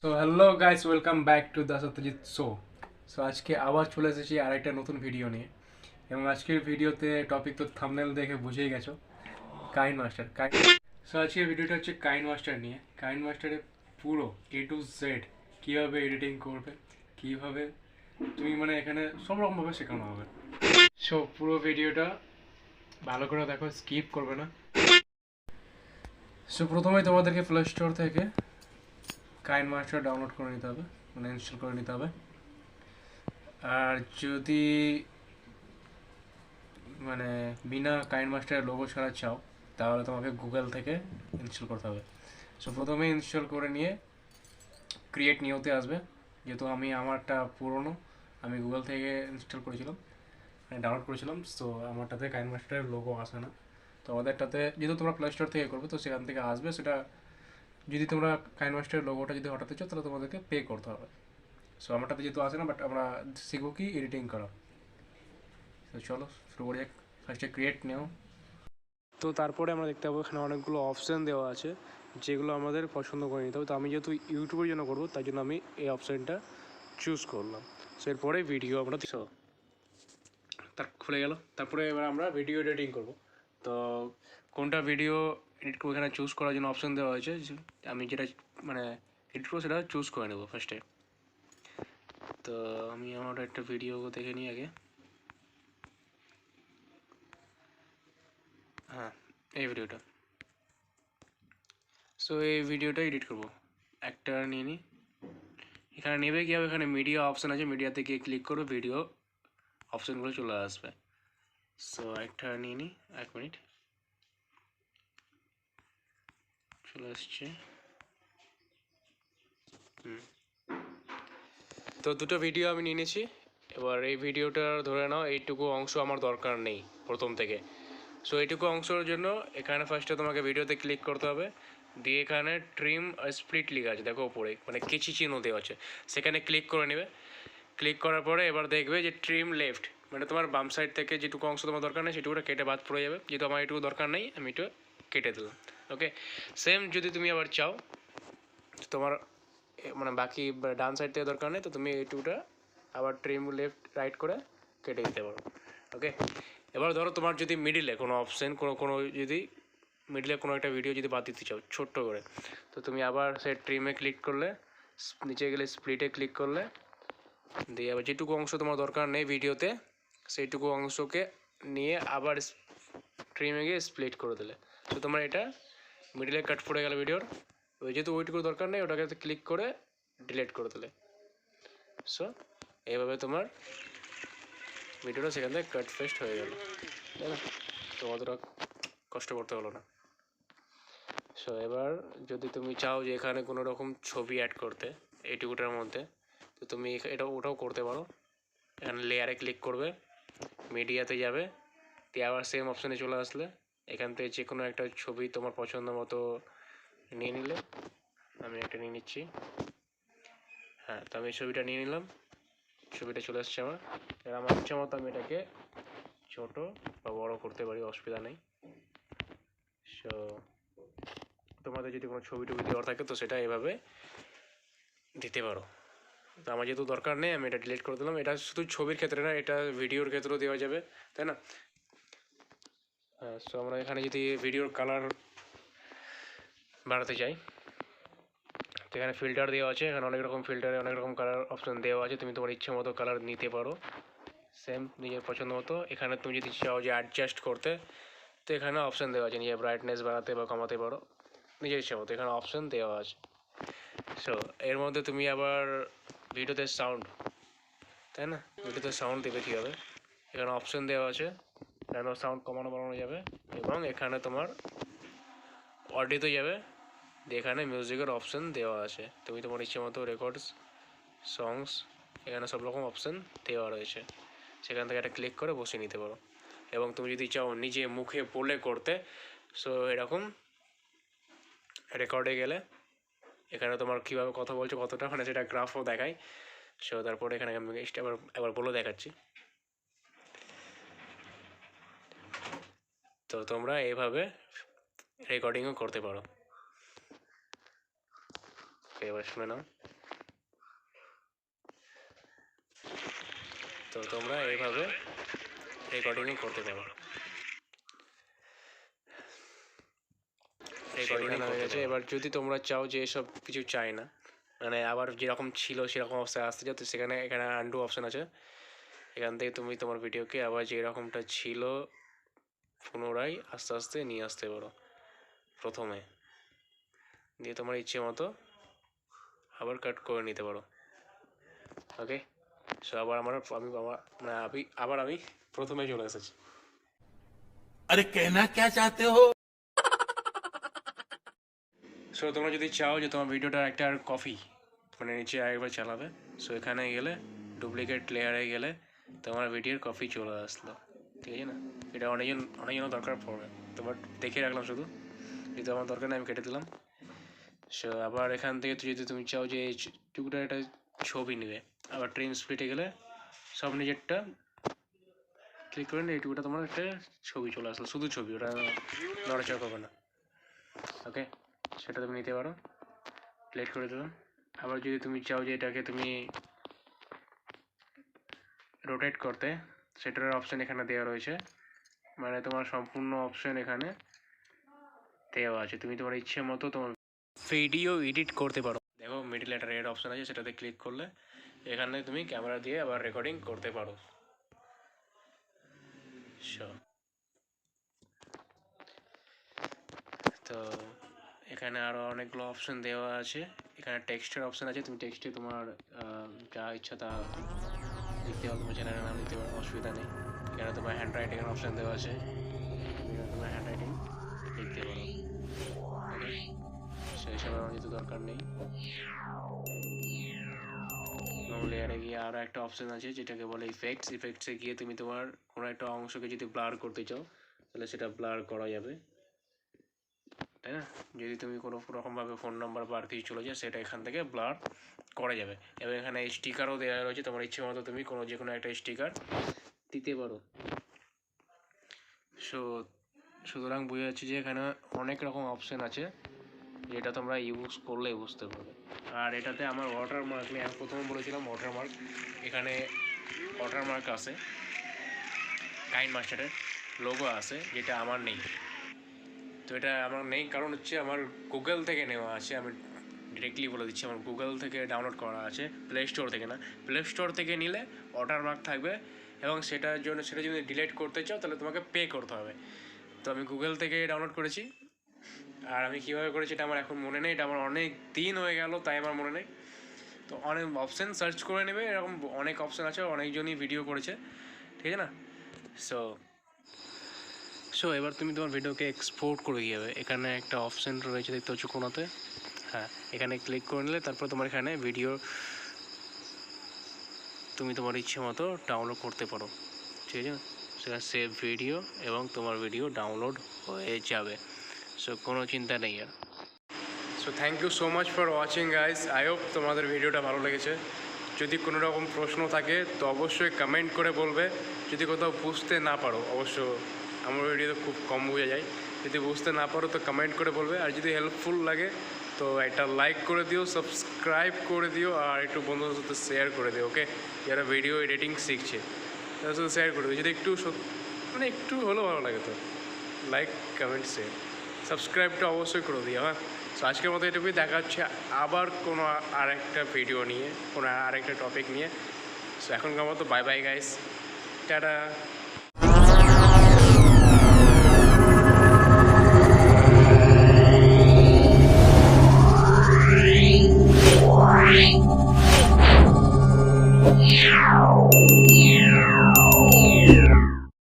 So hello guys, welcome back to the Satyajit so আজকে আবার চলে এসেছি আরেকটা নতুন ভিডিও নিয়ে। এবং আজকের ভিডিওতে টপিক তো থাম্বনেল দেখে বুঝেই গেছো, কাইন মাস্টার। সো আজকের ভিডিওটা হচ্ছে কাইন মাস্টার নিয়ে। কাইন মাস্টারে পুরো A to Z কীভাবে এডিটিং করবে, কীভাবে তুমি মানে এখানে সব রকমভাবে শেখানো হবে। সো পুরো ভিডিওটা ভালো করে দেখো, স্কিপ করবে না। সো প্রথমে তোমাদেরকে প্লে স্টোর থেকে কাইন মাস্টার ডাউনলোড করে নিতে হবে, মানে ইনস্টল করে নিতে হবে। আর যদি মানে বিনা কাইন মাস্টারের লোগো ছাড়া চাও, তাহলে তোমাকে গুগল থেকে ইনস্টল করতে হবে। সো প্রথমে ইনস্টল করে নিয়ে ক্রিয়েট নিউতে আসবে। যেহেতু আমারটা পুরনো, আমি গুগল থেকে ইনস্টল করেছিলাম, মানে ডাউনলোড করেছিলাম। সো আমারটাতে কাইন মাস্টারের লোগো আসে না। তো আমাদেরটাতে যেহেতু তোমরা প্লে স্টোর থেকে করবে, তো সেখান থেকে আসবে। সেটা যদি তোমরা কাইন মাস্টারের লোগোটা যদি হটাতে চাও, তাহলে তোমাদেরকে পে করতে হবে। সো আমারটাতে যেহেতু আসে না, বাট আমরা শিখবো কি এডিটিং করা। তো চলো শুরু করি যাক। ফার্স্টে ক্রিয়েট নেও। তো তারপরে আমরা দেখতে পাবো এখানে অনেকগুলো অপশান দেওয়া আছে, যেগুলো আমাদের পছন্দ করে নিতে হবে। তো আমি যেহেতু ইউটিউবের জন্য করবো, তাই জন্য আমি এই অপশানটা চুজ করলাম। সো এরপরে ভিডিও আমরা তার খুলে গেল। তারপরে এবার আমরা ভিডিও এডিটিং করব। তো কোনটা ভিডিও এডিট করবো এখানে চুজ করার জন্য অপশান দেওয়া হয়েছে। আমি যেটা মানে এডিট করবো সেটা চুজ করে নেবো ফার্স্টে। তো আমি আমার একটা ভিডিও দেখে নিই আগে। হ্যাঁ, এই ভিডিওটা। সো এই ভিডিওটা এডিট করব। একটা নিয়ে নিই। এখানে নেবে কি হবে, এখানে মিডিয়া অপশান আছে, মিডিয়াতে গিয়ে ক্লিক করো, ভিডিও অপশানগুলো চলে আসবে। সো একটা নিয়ে নিই, 1 মিনিট। চলে আসছে। তো দুটো ভিডিও আমি নিয়ে নিয়েছি। এবার এই ভিডিওটা ধরে নাও এইটুকু অংশ আমার দরকার নেই প্রথম থেকে। সো এইটুকু অংশের জন্য এখানে ফার্স্টে তোমাকে ভিডিওতে ক্লিক করতে হবে। দিয়ে এখানে ট্রিম স্প্লিট লেখা আছে, দেখো ওপরে মানে কেচি চিহ্ন দেওয়া আছে, সেখানে ক্লিক করে নেবে। ক্লিক করার পরে এবার দেখবে যে ট্রিম লেফট, মানে তোমার বাম সাইড থেকে যেটুকু অংশ তোমার দরকার নেই সেটুকুটা কেটে বাদ পড়ে যাবে। যেহেতু আমার এটুকু দরকার নেই, আমি একটু কেটে দিলাম। ওকে, সেম যদি তুমি আবার চাও তোমার মানে বাকি ডান সাইড থেকে দরকার নেই, তো তুমি এইটুকুটা আবার ট্রিম লেফট রাইট করে কেটে দিতে পারো। ওকে, এবার ধরো তোমার যদি মিডিলে কোনো অপশান কোনো যদি মিডিলে কোনো একটা ভিডিও যদি বাদ দিতে চাও ছোট্ট করে, তো তুমি আবার সেই ট্রিমে ক্লিক করলে, নিচে গেলে স্প্লিটে ক্লিক করলে, দিয়ে আবার যেটুকু অংশ তোমার দরকার নেই ভিডিওতে সেইটুকু অংশকে নিয়ে আবার ট্রিমে গিয়ে স্প্লিট করে দিলে, তো তোমার এটা মিডিলে কাট পড়ে গেল ভিডিওর। ওই যেহেতু ওইটুকু দরকার নেই, ওটাকে ক্লিক করে ডিলিট করে দিলে। সো এইভাবে তোমার ভিডিওটা সেখান থেকে কাট পেস্ট হয়ে গেল, তাই না? তো অতটা কষ্ট করতে হলো না। সো এবার যদি তুমি চাও যে এখানে কোনো রকম ছবি অ্যাড করতে এইটুকুটার মধ্যে, তো তুমি এটা ওটাও করতে পারো। এখানে লেয়ারে ক্লিক করবে, মিডিয়াতে যাবে, দিয়ে আবার সেম অপশানে চলে আসলে এখান থেকে যে কোনো একটা ছবি তোমার পছন্দ মতো নিয়ে নিলে। আমি একটা নিয়ে নিচ্ছি। হ্যাঁ, তো আমি ছবিটা নিয়ে নিলাম, ছবিটা চলে আসছে আমার। এবার আমার ইচ্ছা মতো আমি এটাকে ছোটো বা বড়ো করতে পারি, অসুবিধা নেই। সো তোমাদের যদি কোনো ছবি টবি দেওয়ার থাকে তো সেটা এভাবে দিতে পারো। তো আমার যেহেতু দরকার নেই, আমি এটা ডিলিট করে দিলাম। এটা শুধু ছবির ক্ষেত্রে না, এটা ভিডিওর ক্ষেত্রেও দেওয়া যাবে, তাই না? হ্যাঁ, সো আমরা এখানে যদি ভিডিওর কালার বাড়াতে চাই, তো এখানে ফিল্টার দেওয়া আছে। এখানে অনেক রকম ফিল্টারে অনেক রকম কালার অপশান দেওয়া আছে, তুমি তোমার ইচ্ছে মতো কালার নিতে পারো, সেম নিজের পছন্দ মতো। এখানে তুমি যদি চাও যে অ্যাডজাস্ট করতে, তো এখানে অপশান দেওয়া আছে, নিজের ব্রাইটনেস বাড়াতে বা কমাতে পারো নিজের ইচ্ছে মতো, এখানে অপশান দেওয়া আছে। সো এর মধ্যে তুমি আবার ভিডিওতে সাউন্ড, তাই না? ভিডিওতে সাউন্ড দেবে কীভাবে, এখানে অপশান দেওয়া আছে, এখানে সাউন্ড কমানো বাড়ানো যাবে। এবং এখানে তোমার অডিওতে যাবে, এখানে মিউজিকের অপশান দেওয়া আছে, তুমি তোমার ইচ্ছে মতো রেকর্ডস সংস এখানে সব রকম অপশান দেওয়া রয়েছে, সেখান থেকে একটা ক্লিক করে বসিয়ে নিতে পারো। এবং তুমি যদি চাও নিজে মুখে বলে করতে, সো এরকম রেকর্ডে গেলে এখানে তোমার কীভাবে কথা বলছো কতটা, মানে সেটা গ্রাফও দেখায়। সো তারপরে এখানে আমি একবার বলে দেখাচ্ছি। তো তোমরা এইভাবে রেকর্ডিংও করতে পারো। এবার শুনে নাও। তো তোমরা এইভাবে রেকর্ডিং করতে পারো। রেকর্ডিং হয়ে গেছে। এবার যদি তোমরা চাও যে এসব কিছু চাই না, মানে আবার যেরকম ছিল সেরকম অবস্থায় আসতে চাও, তো এখানে আনডু অপশান আছে। এখান থেকে তুমি তোমার ভিডিওকে আবার যেরকমটা ছিল পুনরায় আস্তে আস্তে নিয়ে আসতে পারো প্রথমে, দিয়ে তোমার ইচ্ছে মতো আবার কাট করে নিতে পারো। ওকে, সো আমি প্রথমে চলে এসেছি। अरे कहना क्या चाहते हो? সো তোমরা যদি চাও যে তোমার ভিডিওটা একটা আর কপি মানে নিচে আরেকবার চালাবে, সো এখানে গেলে ডুপ্লিকেট লেয়ারে গেলে তোমার ভিডিওর কপি চলে আসলো, ঠিক আছে না? এটা অনেকজন দরকার পড়বে, তোমার দেখে রাখলাম শুধু, যেহেতু আমার দরকার নেই আমি কেটে দিলাম। সো আবার এখান থেকে যদি তুমি চাও যে এই টুকুটা একটা ছবি নেবে, আবার ট্রিম স্প্লিটে গেলে সব নিজেরটা ক্লিক করে নিলে এইটুকুটা তোমার একটা ছবি চলে আসলো, শুধু ছবি, ওটা নড়াচড়া করবে না। ওকে, সেটা তুমি নিতে পারো, প্লেট করে দিলাম। আবার যদি তুমি চাও যে এটাকে তুমি রোটেট করতে, সেটার অপশান এখানে দেওয়া রয়েছে, মানে তোমার সম্পূর্ণ অপশান এখানে দেওয়া আছে, তুমি তোমার ইচ্ছে মতো তোমার ভিডিও এডিট করতে পারো। দেখো মিডিল একটা রেড অপশান আছে, সেটাতে ক্লিক করলে এখানে তুমি ক্যামেরা দিয়ে আবার রেকর্ডিং করতে পারো। তো এখানে আরও অনেকগুলো অপশান দেওয়া আছে। এখানে টেক্সটের অপশান আছে, তুমি টেক্সটে তোমার যা ইচ্ছা তা লিখতে পারো, তোমার চ্যানেলের নাম লিখতে পারো, অসুবিধা নেই। এখানে তোমার হ্যান্ড রাইটিংয়ের অপশান দেওয়া আছে, এখানে তোমার হ্যান্ড রাইটিং লিখতে পারো। সেই সব আমার যেহেতু দরকার নেই। লেয়ারে গিয়ে আরও একটা অপশান আছে যেটাকে বলে ইফেক্টসে গিয়ে তুমি তোমার কোনো একটা অংশকে যদি ব্লার করতে চাও তাহলে সেটা ব্লার করা যাবে, তাই না? যদি তুমি কোনো রকমভাবে ফোন নাম্বার বা আর কিছু চলে যায় সেটা এখান থেকে ব্লার করা যাবে। এবং এখানে স্টিকারও দেওয়া রয়েছে, তোমার ইচ্ছে মতো তুমি যে কোনো একটা স্টিকার দিতে পারো। সুতরাং বোঝা যাচ্ছে যে এখানে অনেক রকম অপশান আছে যেটা তোমরা ইউজ করলে বুঝতে পারবে। আর এটাতে আমার ওয়াটারমার্ক নেই, আমি প্রথমে বলেছিলাম ওয়াটারমার্ক, এখানে ওয়াটারমার্ক আছে, কাইনমাস্টারের লোগো আছে, যেটা আমার নেই। তো এটা আমার নেই কারণ হচ্ছে আমার গুগল থেকে নেওয়া আছে, আমি ডিরেক্টলি বলে দিচ্ছি, আমার গুগল থেকে ডাউনলোড করা আছে, প্লে স্টোর থেকে না। প্লে স্টোর থেকে নিলে ওয়াটারমার্ক থাকবে এবং সেটা যদি ডিলিট করতে চাও তাহলে তোমাকে পে করতে হবে। তো আমি গুগল থেকে ডাউনলোড করেছি, আর আমি কীভাবে করেছি এটা আমার এখন মনে নেই, এটা আমার অনেক দিন হয়ে গেল তাই আমার মনে নেই। তো অনেক অপশান সার্চ করে নেবে, এরকম অনেক অপশান আছে, অনেকজনই ভিডিও করেছে, ঠিক আছে না? সো এবার তুমি তোমার ভিডিওকে এক্সপোর্ট করে দিয়ে যাবে। এখানে একটা অপশান রয়েছে দেখতে হচ্ছে কোনোতে, হ্যাঁ এখানে ক্লিক করে নিলে তারপর তোমার এখানে ভিডিও তুমি তোমার ইচ্ছে মতো ডাউনলোড করতে পারো, ঠিক আছে? সেটা সেভ ভিডিও এবং তোমার ভিডিও ডাউনলোড হয়ে যাবে। সো কোনো চিন্তা নেই আর। So thank you so much for watching guys, I hope তোমাদের ভিডিওটা ভালো লেগেছে। যদি কোনো রকম প্রশ্ন থাকে তো অবশ্যই কমেন্ট করে বলবে, যদি কোথাও বুঝতে না পারো, অবশ্য আমার ভিডিওতে খুব কম বোঝা যায়, যদি বুঝতে না পারো তো কমেন্ট করে বলবে। আর যদি হেল্পফুল লাগে তো একটা লাইক করে দিও, সাবস্ক্রাইব করে দিও, আর একটু বন্ধুদের সাথে শেয়ার করে দিও। ওকে, যারা ভিডিও এডিটিং শিখছে তাদের সাথে শেয়ার করে দিও, যদি একটু মানে একটু হলেও ভালো লাগে তো লাইক কমেন্ট শেয়ার, সাবস্ক্রাইবটা অবশ্যই করে দিও। হ্যাঁ, তো আজকের মতো এটুকুই, দেখা হচ্ছে আবার কোনো আরেকটা ভিডিও নিয়ে, কোনো আরেকটা টপিক নিয়ে। সো এখনকার মতো bye bye guys, tata. Wow.